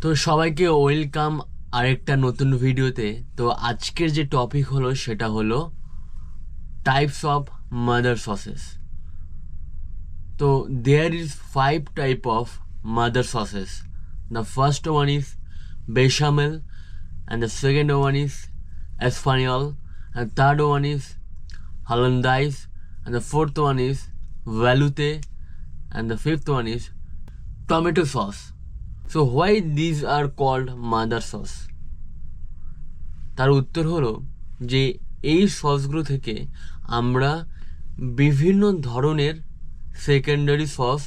তো সবাইকে ওয়েলকাম আরেকটা নতুন ভিডিওতে। তো আজকের যে টপিক হলো সেটা হলো টাইপস অফ মাদার সসেস। তো there is 5 type of mother sauces. The first one is bechamel, and the second one is Espanol, and third one is Hollandaise, and the fourth one is Velouté, and the fifth one is tomato sauce. So why these are called mother sauce? তার উত্তর হলো যে এই সসগুলো থেকে আমরা বিভিন্ন ধরনের secondary sauce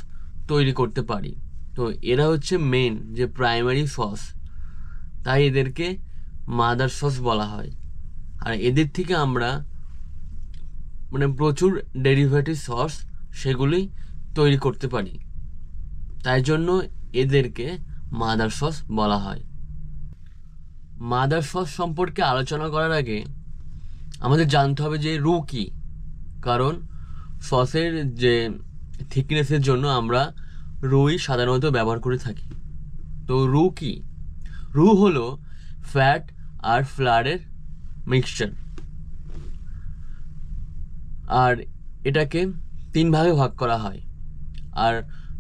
তৈরি করতে পারি। তো এরা হচ্ছে মেন যে প্রাইমারি সস, তাই এদেরকে মাদার সস বলা হয়। আর এদের থেকে আমরা প্রচুর ডেরিভেটিভ সস সেগুলি তৈরি করতে পারি, তাই জন্য এদেরকে মাদার সস বলা হয়। মাদার সস সম্পর্কে আলোচনা করার আগে আমাদের জানতে হবে যে রু কি, কারণ সসের যে থিকনেসের জন্য আমরা রুই সাধারণত ব্যবহার করে থাকি। তো রু কি? রু হলো ফ্যাট আর ফ্লাওয়ারের মিক্সচার, আর এটাকে 3 ভাগে ভাগ করা হয়। আর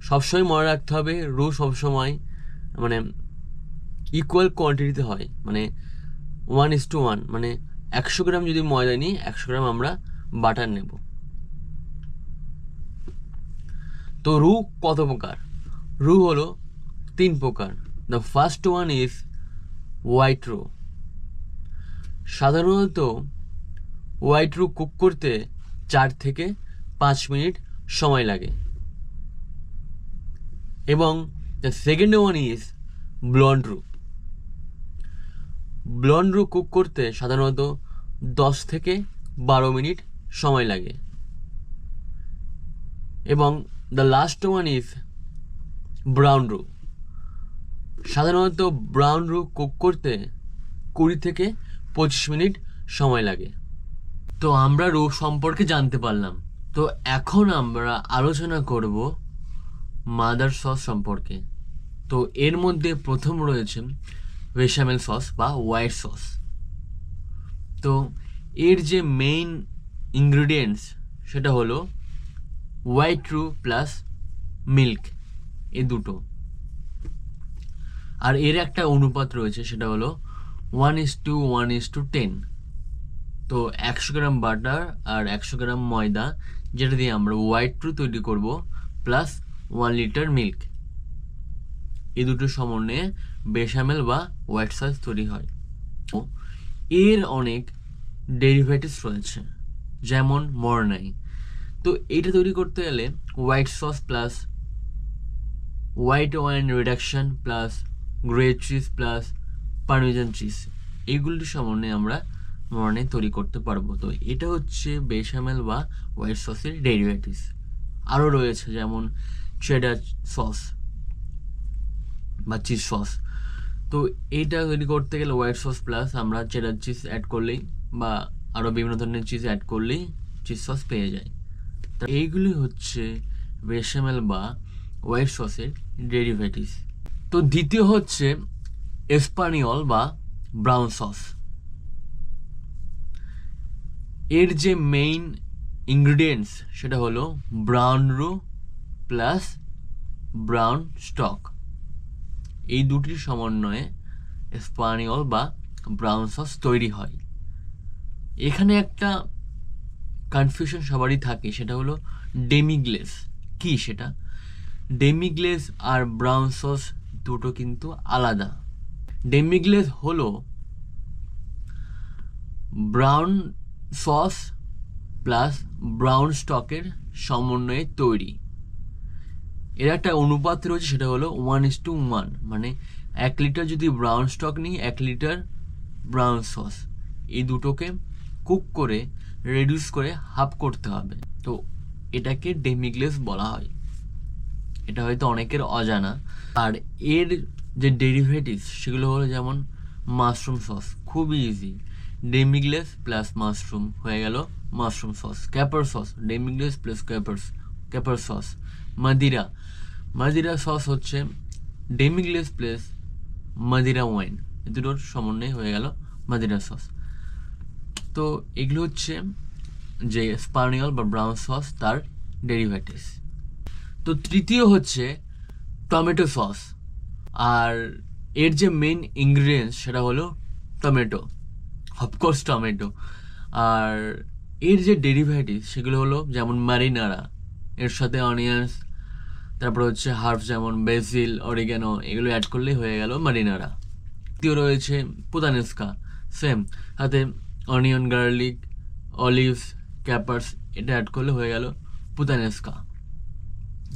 সবসময় মনে রাখতে হবে রু সবসময় ইকুয়াল কোয়ান্টিটিতে হয়, 1:1, 100 গ্রাম যদি ময়দা নিই 100 গ্রাম আমরা বাটার নেব। তো রু কত প্রকার? রু হলো 3 প্রকার। The first one is white রু। সাধারণত হোয়াইট রু কুক করতে 4 থেকে 5 মিনিট সময় লাগে। এবং the second one is blonde রু। ব্লন্ড রু কুক করতে সাধারণত 10 থেকে 12 মিনিট সময় লাগে। এবং the last one is brown রু। সাধারণত ব্রাউন রু কুক করতে 20 থেকে 25 মিনিট সময় লাগে। তো আমরা রু সম্পর্কে জানতে পারলাম। তো এখন আমরা আলোচনা করব মাদার সস সম্পর্কে। তো এর মধ্যে প্রথম রয়েছে বেশামেল সস বা হোয়াইট সস। তো এর যে মেইন ইনগ্রিডিয়েন্টস সেটা হলো হোয়াইট রু প্লাস মিল্ক, এই দুটো। আর এর একটা অনুপাত রয়েছে, সেটা হলো 1:1:10। তো 100 গ্রাম বাটার আর 100 গ্রাম ময়দা, যেটা দিয়ে আমরা হোয়াইট রু তৈরি করব, প্লাস 1 লিটার মিল্ক, এই দুটো সমন্বয়ে বেশামেল বা হোয়াইট সস তৈরি হয়। এর অনেক ডেরিভেটিভস রয়েছে, যেমন মরনাই। তো এইটা তৈরি করতে গেলে white sauce plus white wine reduction plus gruyere cheese plus parmesan cheese, এইগুলির সমন্বয়ে আমরা মরনাই তৈরি করতে পারবো। তো এটা হচ্ছে বেশামেল বা হোয়াইট সসের ডেরিভেটিভস। আরও রয়েছে যেমন চেডার সস বা চিজ সস। তো এইটা তৈরি করতে গেলে হোয়াইট সস প্লাস আমরা চেডার চিজ অ্যাড করলেই বা আরও বিভিন্ন ধরনের চিজ অ্যাড করলেই চিজ সস পেয়ে যায়। তো এইগুলি হচ্ছে বেশামেল বা হোয়াইট সসের ডেরিভেটিভস। তো দ্বিতীয় হচ্ছে এসপানিওল বা ব্রাউন সস। এর যে মেইন ইনগ্রিডিয়েন্টস সেটা হলো ব্রাউন রু প্লাস ব্রাউন স্টক, এই দুটির সমন্বয়ে এসপানিওল বা ব্রাউন সস তৈরি হয়। এখানে একটা কনফিউশন সবারই থাকে, সেটা হলো ডেমিগ্লেস কি। সেটা ডেমিগ্লেস আর ব্রাউন সস দুটো কিন্তু আলাদা। ডেমিগ্লেস হলো ব্রাউন সস প্লাস ব্রাউন স্টকের সমন্বয়ে তৈরি। এর একটা অনুপাত রয়েছে, সেটা হলো 1:1, 1 লিটার যদি ব্রাউন স্টক নিই 1 লিটার ব্রাউন সস, এই দুটোকে কুক করে রেডিউস করে হাফ করতে হবে। তো এটাকে ডেমিগ্লেস বলা হয়। এটা হয়তো অনেকের অজানা। আর এর যে ডেরিভেটিভস সেগুলো হলো যেমন মাশরুম সস, খুবই ইজি, ডেমিগ্লেস প্লাস মাশরুম হয়ে গেল mushroom sauce. Caper sauce, demiglace plus caper sauce. Madeira sauce হচ্ছে ডেমিগ্লেস প্লাস মাদিরা ওয়াইন, এই দুটোর সমন্বয়ে হয়ে গেল মাদিরা সস। তো এগুলো হচ্ছে যে স্প্যানিয়ল বা ব্রাউন সস তার ডেরিভেটিভস। তো তৃতীয় হচ্ছে টমেটো সস, আর এর যে মেন ইনগ্রিডিয়েন্টস সেটা হলো টমেটো, অফকোর্স টমেটো। আর এর যে ডেরিভেটিভস সেগুলো হলো যেমন মারিনারা, এর সাথে অনিয়ন্স, তারপর হচ্ছে হার্বস যেমন বেসিল, অরিগ্যানো, এগুলো অ্যাড করলেই হয়ে গেল মারিনারা। দ্বিতীয় রয়েছে পুতানেস্কা, সেম, সাথে অনিয়ন, গার্লিক, অলিভস, ক্যাপার্স, এটা অ্যাড করলে হয়ে গেল পুতানেস্কা।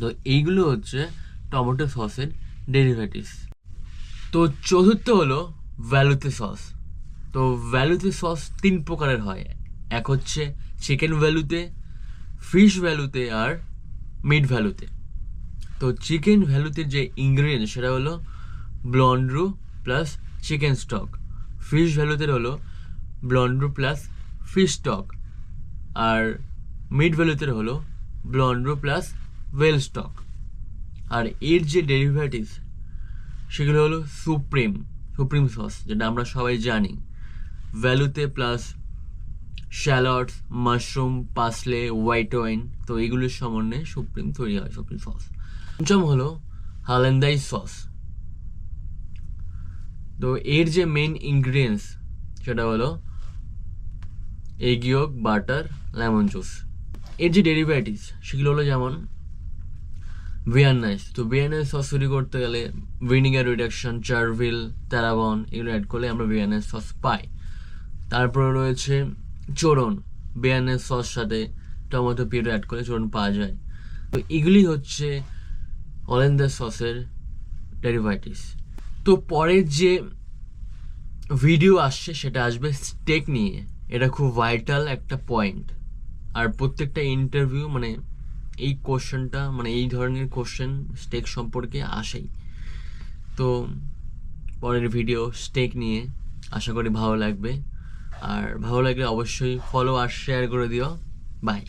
তো এইগুলো হচ্ছে টমেটো সসের ডেরিভেটিভস। তো চতুর্থ হলো ভ্যালুতে সস। তো ভ্যালুতে সস 3 প্রকারের হয়, এক হচ্ছে চিকেন ভ্যালুতে, ফিশ ভ্যালুতে আর মিট ভ্যালুতে। তো চিকেন ভ্যালুতে যে ইনগ্রিডিয়েন্ট সেটা হলো ব্লন্ড্রু প্লাস চিকেন স্টক, ফিশ ভ্যালুতে হলো ব্লন্ড্রু প্লাস ফিশ স্টক, আর মিট ভ্যালুতে হলো ব্লন্ড্রু প্লাস ওয়েল স্টক। আর এর যে ডেরিভেটিভস সেগুলো হলো সুপ্রিম সস, যেটা আমরা সবাই জানি, ভ্যালুতে প্লাস শ্যালটস, মাশরুম, পাসলে, হোয়াইট ওয়াইন, তো এগুলোর সমন্বয়ে সুপ্রিম তৈরি হয়, সুপ্রিম সস। পঞ্চম হলো হালেন্দাইজ সস। তো এর যে মেন ইনগ্রিডিয়েন্টস সেটা হলো এগ ইয়ক, বাটার, লেমন জুস। এর যে ডেরিভেটিভস সেগুলো হলো যেমন ভিয়ানাইজ। তো ভিয়ানাইজ সস তৈরি করতে গেলে ভিনিগার রিডাকশন, চারভিল, তারাবন, এগুলো অ্যাড করলে আমরা ভিয়ানাইজ সস পাই। তারপরে রয়েছে চোরন, ভিয়ানাইজ সস সাথে টমেটো পিউরি অ্যাড করলে চোরন পাওয়া যায়। তো এগুলি হচ্ছে হল্যান্ডার সসের ডেরিভেটিভস। তো পরের যে ভিডিও আসছে সেটা আসবে স্টেক নিয়ে, এটা খুব ভাইটাল একটা পয়েন্ট। আর প্রত্যেকটা ইন্টারভিউ মানে এই কোশ্চেনটা, মানে এই ধরনের কোশ্চেন স্টেক সম্পর্কে আসেই। তো পরের ভিডিও স্টেক নিয়ে, আশা করি ভালো লাগবে। আর ভালো লাগলে অবশ্যই ফলো আর শেয়ার করে দিও। বাই।